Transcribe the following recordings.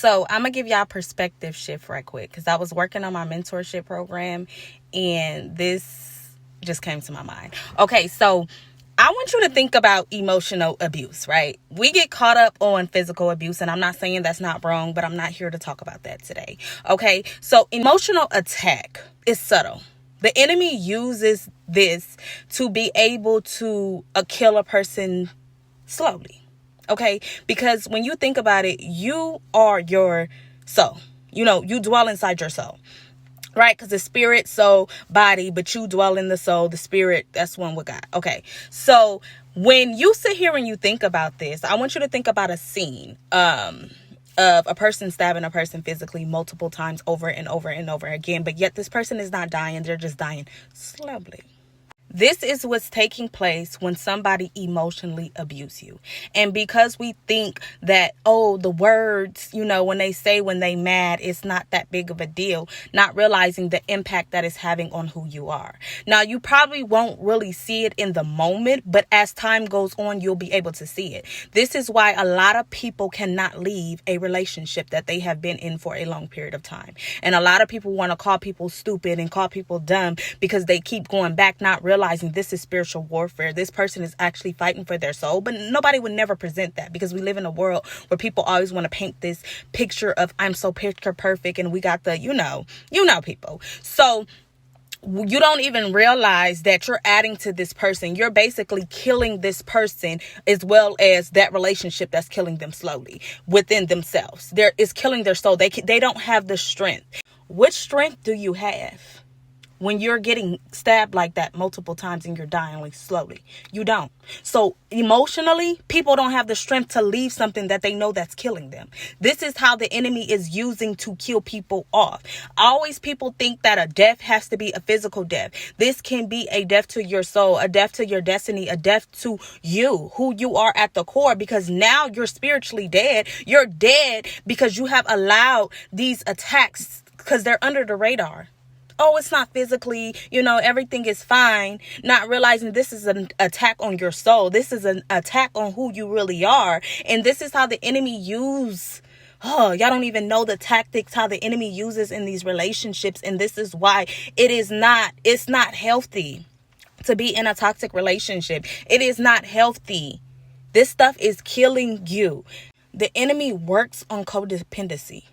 So I'm going to give y'all a perspective shift right quick, because I was working on my mentorship program and this just came to my mind. Okay, so I want you to think about emotional abuse, right? We get caught up on physical abuse, and I'm not saying that's not wrong, but I'm not here to talk about that today. Okay, so emotional attack is subtle. The enemy uses this to be able to kill a person slowly. Okay, because when you think about it, you are your soul. You dwell inside your soul. Right? Because the spirit, soul, body, but you dwell in the soul, the spirit, that's one with God. Okay. So when you sit here and you think about this, I want you to think about a scene of a person stabbing a person physically multiple times over and over and over again. But yet this person is not dying. They're just dying slowly. This is what's taking place when somebody emotionally abuse you. And because we think that, the words, when they mad, it's not that big of a deal, not realizing the impact that it's having on who you are. Now, you probably won't really see it in the moment, but as time goes on, you'll be able to see it. This is why a lot of people cannot leave a relationship that they have been in for a long period of time. And a lot of people want to call people stupid and call people dumb because they keep going back, not realizing this is spiritual warfare. This person is actually fighting for their soul, but nobody would never present that, because we live in a world where people always want to paint this picture of I'm so picture perfect, and we got the, people. So you don't even realize that you're adding to this person. You're basically killing this person as well as that relationship that's killing them slowly within themselves. It's killing their soul. They don't have the strength. Which strength do you have when you're getting stabbed like that multiple times and you're dying like slowly? You don't. So emotionally, people don't have the strength to leave something that they know that's killing them. This is how the enemy is using to kill people off. Always people think that a death has to be a physical death. This can be a death to your soul, a death to your destiny, a death to you, who you are at the core, because now you're spiritually dead. You're dead because you have allowed these attacks, because they're under the radar. Oh, it's not physically, everything is fine. Not realizing this is an attack on your soul. This is an attack on who you really are. And this is how the enemy y'all don't even know the tactics, how the enemy uses in these relationships. And this is why it's not healthy to be in a toxic relationship. It is not healthy. This stuff is killing you. The enemy works on codependency.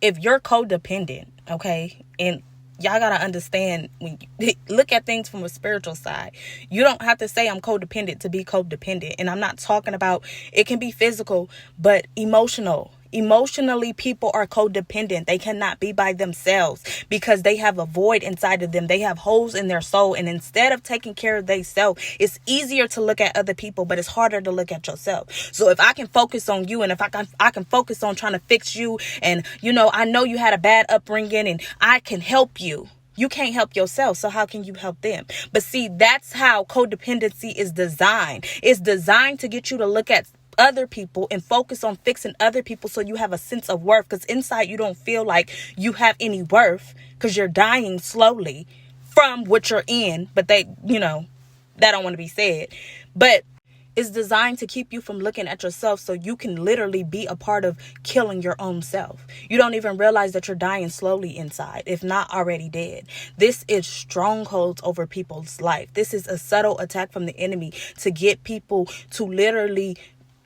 If you're codependent, okay, and y'all got to understand, when you look at things from a spiritual side, you don't have to say I'm codependent to be codependent. And I'm not talking about, it can be physical, but emotional. Emotionally, people are codependent. They cannot be by themselves because they have a void inside of them. They have holes in their soul. And instead of taking care of themselves, it's easier to look at other people, but it's harder to look at yourself. So if I can focus on you, and if I can focus on trying to fix you, and, I know you had a bad upbringing and I can help you. You can't help yourself, so how can you help them? But see, that's how codependency is designed. It's designed to get you to look at other people and focus on fixing other people so you have a sense of worth, because inside you don't feel like you have any worth because you're dying slowly from what you're in. But that don't want to be said. But it's designed to keep you from looking at yourself so you can literally be a part of killing your own self. You don't even realize that you're dying slowly inside, if not already dead. This is strongholds over people's life. This is a subtle attack from the enemy to get people to literally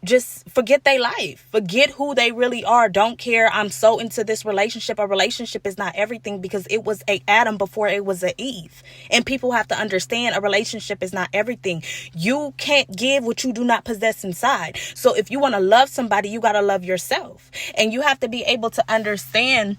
just forget their life, forget who they really are. Don't care. I'm so into this relationship. A relationship is not everything, because it was a Adam before it was a Eve. And people have to understand a relationship is not everything. You can't give what you do not possess inside. So if you want to love somebody, you got to love yourself. And you have to be able to understand.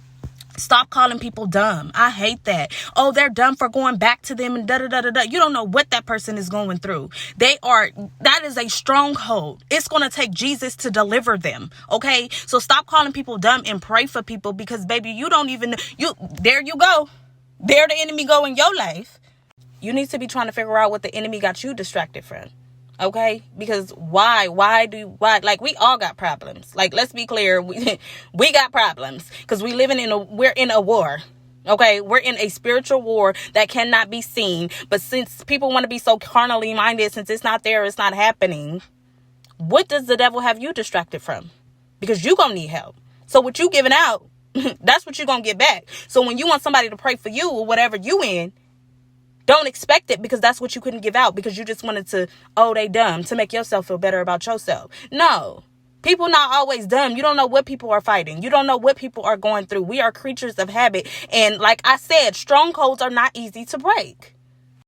Stop calling people dumb. I hate that. Oh, they're dumb for going back to them and da-da-da-da-da. You don't know what that person is going through. That is a stronghold. It's going to take Jesus to deliver them. Okay. So stop calling people dumb and pray for people, because baby, you don't even, there you go. There the enemy go in your life. You need to be trying to figure out what the enemy got you distracted from. Okay, because why, like, we all got problems. Like, let's be clear. We got problems because we're in a war. Okay, we're in a spiritual war that cannot be seen. But since people want to be so carnally minded, since it's not there, it's not happening. What does the devil have you distracted from? Because you're going to need help. So what you giving out, that's what you're going to get back. So when you want somebody to pray for you or whatever you in, don't expect it, because that's what you couldn't give out because you just wanted to, oh, they dumb, to make yourself feel better about yourself. No. People not always dumb. You don't know what people are fighting. You don't know what people are going through. We are creatures of habit. And like I said, strongholds are not easy to break.